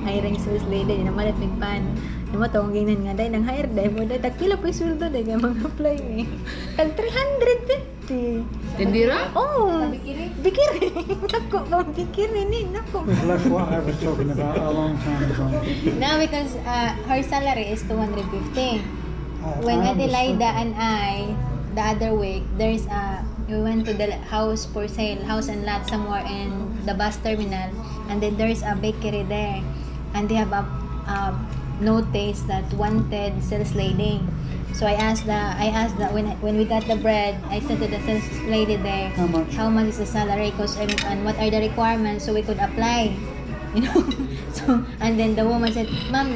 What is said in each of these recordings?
hiring sales lady, namalit mig pan. Namo tong ginan nga day nang hire day mo day tagpila pa suldo day nga mag-apply ni. Tag 350. Tindira? Oh, bikiri. Nako, pang bikiri ni, nako. That's what I was talking about a long time ago. No, because her salary is 250. When I Adelaida understand. and I, the other week, we went to the house for sale, house and lot somewhere in the bus terminal, and then there's a bakery there, and they have a notice that wanted sales lady. So I asked when we got the bread, I said to the sales lady there, How much? Is the salary, and what are the requirements so we could apply, you know. So and then the woman said, "Ma'am,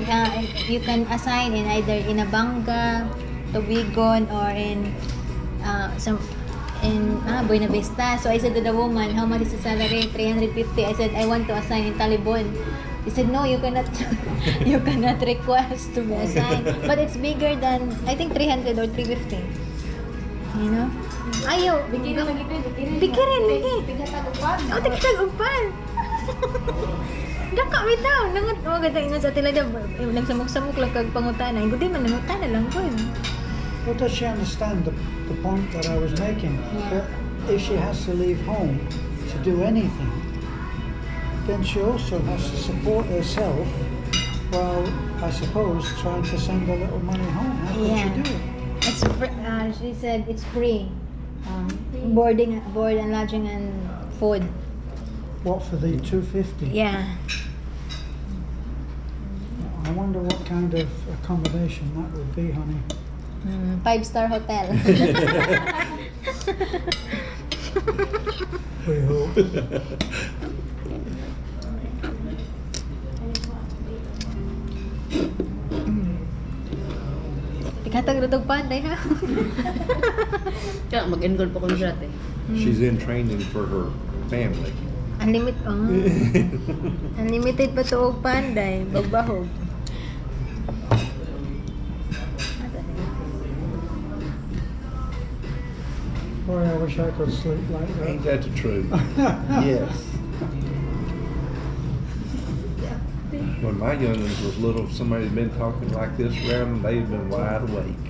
you can assign in either in Abanga, Tubigon, or in Buena Vista." So I said to the woman, "How much is the salary?" 350. I said, "I want to assign in Talibon." He said, "No, you cannot. You cannot request to be assigned. But it's bigger than, I think, 300 or 350. You know? Ayaw. Bikini lagi din, bikini. Bikini lagi. Tigatagupan. Oh, tigtag-upan. Daka bitaw. Nangat mo ganda ingon sa tila nagsamok-samok lang kag pangutana. Gudi man nangutana lang kun. Well, does she understand the point that I was making? Yeah. That if she has to leave home to do anything, then she also has to support herself while, I suppose, trying to send a little money home. How could she do it? It's she said it's free. Board and lodging and food. What, for the 250? Yeah. I wonder what kind of accommodation that would be, honey. 5-star hotel. We hope. Tikatag rutog panday ha. Kaya mag-enroll pa ko siya eh. She's in training for her family. Unlimited pa to og panday, bagbahog. Boy, I wish I could sleep like Ain't that. that the truth? Yes. When my youngins was little, if somebody had been talking like this around them, they'd been wide awake.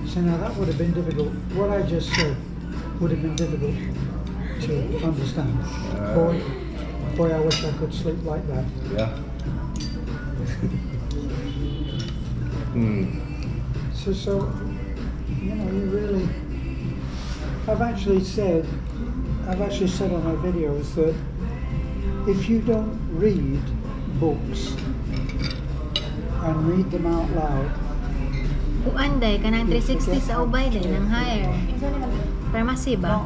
So now that would have been difficult. What I just said would have been difficult to understand. Boy, I wish I could sleep like that. Yeah. So, you know, you really. I've actually said on my videos that if you don't read books and read them out loud, Uanday kanang 360 sa ubay day nang hire. Pharmacy ba?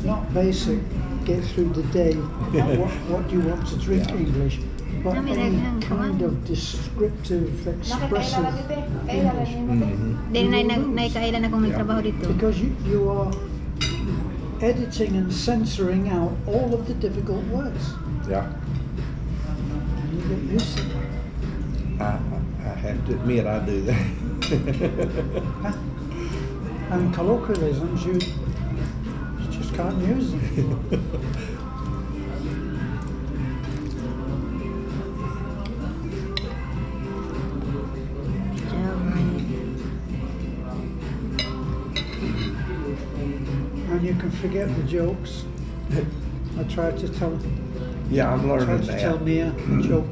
not basic, get through the day, what do you want to drink English, but any kind of descriptive, expressive English. Then nay kailan akong nagtrabaho dito. Because you are editing and censoring out all of the difficult words. Yeah. And you get used to it. I have to admit I do that. And colloquialisms, you just can't use them. And you can forget the jokes. I tried to tell Yeah, I'm learning tell that. Mia a joke.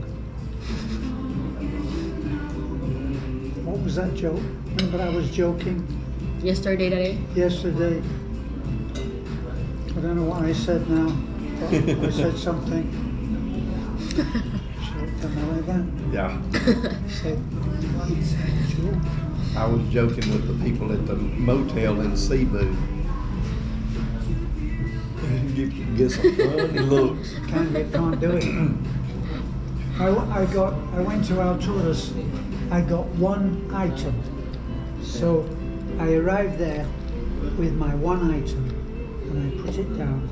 What was that joke? Remember I was joking Yesterday. yesterday. I don't know what I said now. But I said something. Something like that. Yeah. I said, joke. I was joking with the people at the motel in Cebu. Get some funny looks. Can't do it. I went to Alturas. I got one item, so I arrived there with my one item, and I put it down.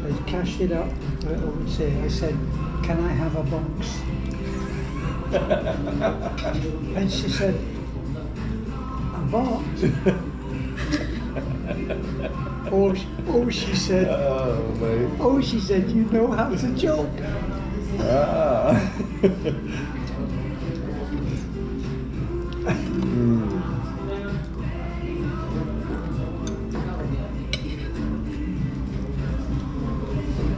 I cashed it up. I said, "Can I have a box?" And she said, "A box?" she said, Oh, man. oh, she said, you know how to joke. Ah.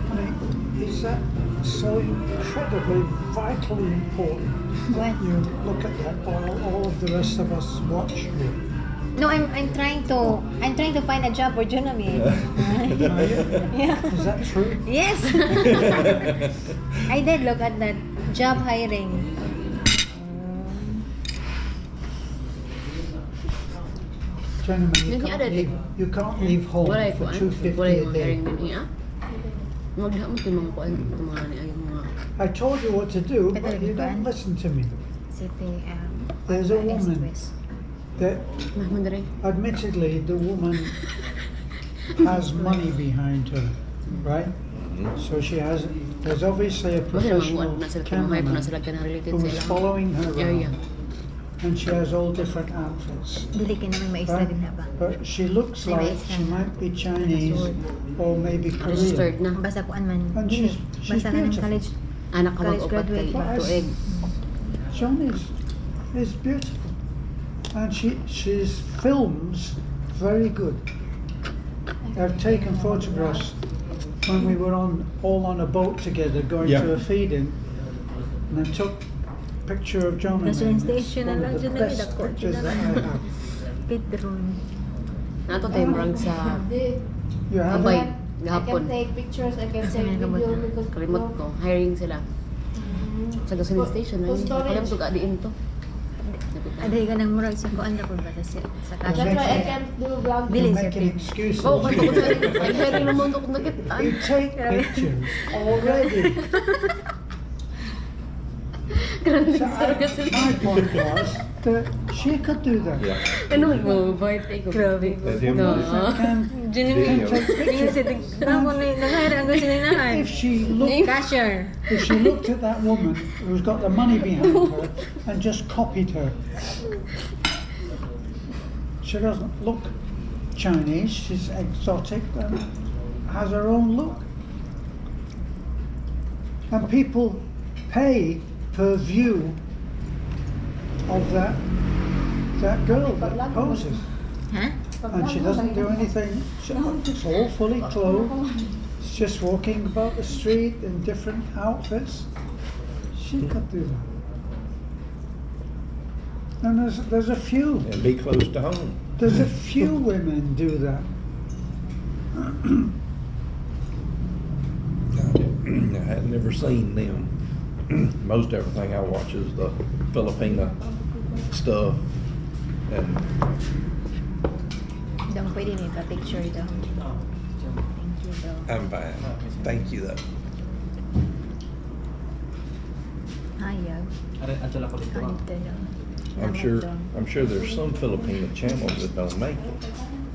Honey, is that so incredibly, vitally important What? that you look at that while all of the rest of us watch you? No, I'm trying to find a job for journalism. Are you? Yeah. Is that true? Yes. I did look at that job hiring. Gentlemen, Yun yung ada, you can't leave home Walay for kuan. $2.50 Walay a mga day. hiring din iya. Magdaha mo itong mga kuan, itong mga ni ay mga I told you what to do, but Better you be don't gone. listen to me. City, There's a woman that, mahman dere. admittedly, the woman has money behind her, right? So she has, there's obviously a Basta mga professional kuan na sila kung may na cameraman sila kana related who's sa ilang following her area. around, and she has all different outfits. Dili ka naman maisla Right? din na ba? But she looks May like maisla she na. might be Chinese or maybe Registered Korean. na. Basta kuan man. And Dili. she's Basta ka ng beautiful. college. Anak ka College mag-upat kay graduate. tuig. John is beautiful, and she's films very good. I've taken photographs when we were all on a boat together going Yeah. to a feeding, and I took a picture of John. Nasa and station it's na lang one of the dyan na best dako pictures sila. that I have. Pedron. Nato tayo murag sa You have Abay, it? I gahapon. can take pictures, I can Kasi take may video gamot na. because Kalimot ko, hiring sila. Sa gasoline station, ay kalimot ko gaadiin to. Aday ka ng murag sa kuan na po ba sa that's why I cash. can't do vlog. Dili You're siya making pig. excuses. Oh, kaya ko sa ay hiring naman ko nakitaan. You take pictures already. So my point was that she could do that. Yeah. Ano mo, bait ko. Grabe. Let him No. Can Genuine. Video. Tingin sa tig. Ako na nang-hire ang gusto ninahan. if she looked Cashier. if she looked at that woman who's got the money behind her and just copied her. She doesn't look Chinese, she's exotic and has her own look. And people pay per view of that girl that poses. Ha? And she doesn't do anything, it's all fully clothed. She's just walking about the street in different outfits. She could do that. And there's a few. And be close to home. There's a few women do that. I had never seen them. Most everything I watch is the Filipino stuff. And Daw pwede ni pa-picture daw. Thank you daw. I'm fine. Thank you though. Hayag. Kanito daw. I'm Salamat sure daw. I'm sure there's some Filipino channels that don't make it.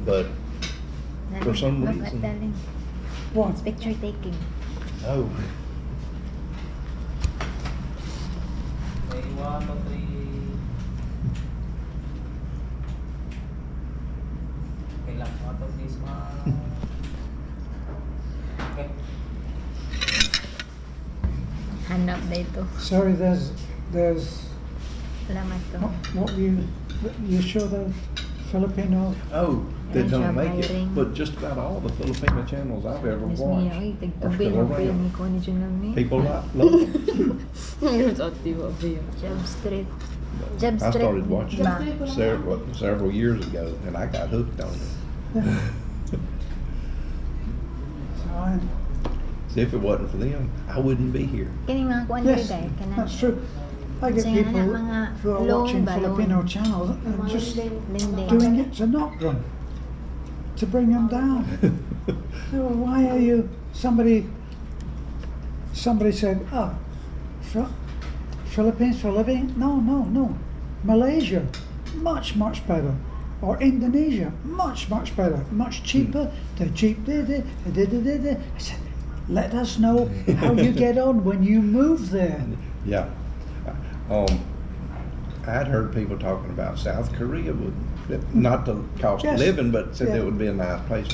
But for some Look at reason- darling. What? It's picture taking. oh, Hanap na ito. Sorry, there's Salamat to. what you show the Filipino. oh, that Yan, don't job make hiring. it. But just about all the Filipino channels I've ever Miss Mia, watched uy, are tagtubig still mo pa yun around. ni Connie Junang ni. People love it. Ngayon sa tiwa biya. Job Street. Job I Street. started watching ba? it several years ago, and I got hooked on it. So I, See, if it wasn't for them, I wouldn't be here. Kini mga kuan yes, dito guys. that's true. I get Kasi nga people na, mga who are loan watching ba, loan? Filipino channels and just Linde. doing it to knock them, to bring them down. So why are you? Somebody said, Philippines for living? No. Malaysia, much better. Or Indonesia, much better, much cheaper. They're cheap. I said, let us know how you get on when you move there. Yeah. I'd heard people talking about South Korea would, not the cost Yes. of living, but said Yeah. it would be a nice place.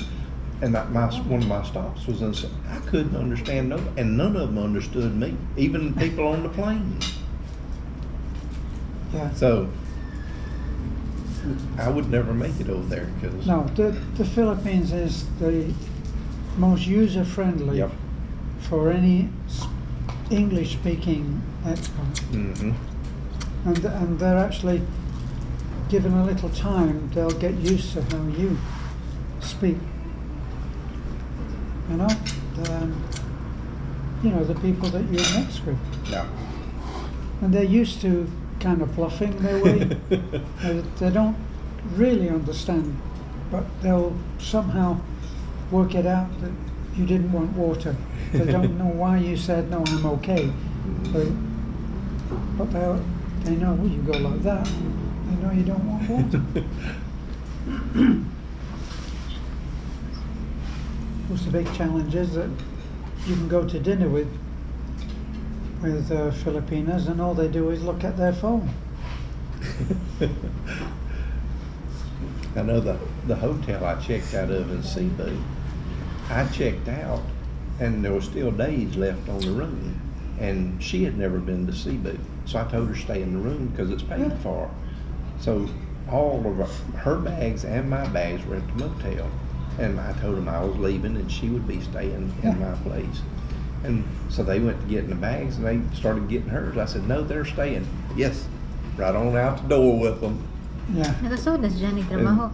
And one of my stops was in, I couldn't understand nobody, and none of them understood me, even people on the plane. Yeah. So I would never make it over there because No, the Philippines is the most user-friendly Yep. for any English-speaking expat. hmm And they're actually, given a little time, they'll get used to how you speak. You know, the people that you mix with, yeah. and they're used to kind of bluffing their way. They don't really understand, but they'll somehow work it out that you didn't want water. They don't know why you said no, I'm okay. But they know you go like that. They know you don't want water. Of course, the big challenge is that you can go to dinner with Filipinos, and all they do is look at their phone. I know the hotel I checked out of in Cebu, I checked out and there were still days left on the room, and she had never been to Cebu, so I told her to stay in the room because it's paid Yeah. for. So all of her bags and my bags were at the motel, and I told them I was leaving and she would be staying in my place. And so they went to getting the bags and they started getting hers. I said, no, they're staying. Yes, right on out the door with them. Yeah. Nakasodas dyan, nagtrabaho.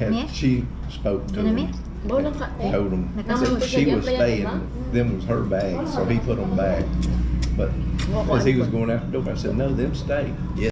And she spoke to Dyan na, them, Bawa ng ka. told them Nakasama that siya she dyan, was kaya staying. diba? Them was her bags, so he put them back. But as he was going out the door, I said, no, them stay. Yes.